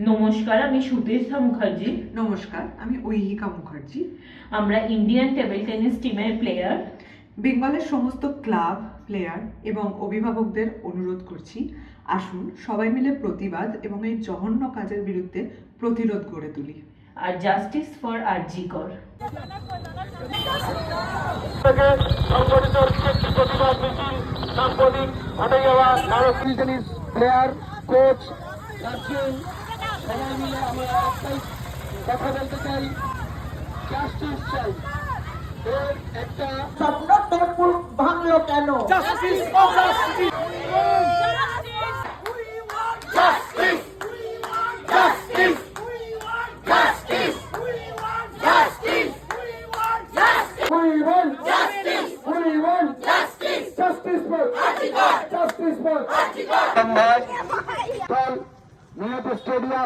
নমস্কার, আমি সুতেশা মুখার্জি। নমস্কার, আমি ঐহিকা মুখার্জি। আমরা ইন্ডিয়ান টেবিল টেনিস টিমের প্লেয়ার। বেঙ্গলের সমস্ত ক্লাব, প্লেয়ার এবং অভিভাবকদের অনুরোধ করছি, আসুন সবাই মিলে প্রতিবাদ এবং এই জঘন্য কাজের বিরুদ্ধে প্রতিরোধ গড়ে তুলি। আর জাস্টিস ফর আরজি কর। সংগঠিত প্রতিবাদ মিছিল সাম্প্রতিক ঘটে যাওয়া ভারতীয় টেনিস প্লেয়ার, কোচ, গার্জিয়ান সবাই মিলে আমরা একটাই কথা বলতে চাই, জাস্টিস চাই। এর একটা স্বপ্ন টেম্পুল ভাঙলো কেন? স্টেডিয়াম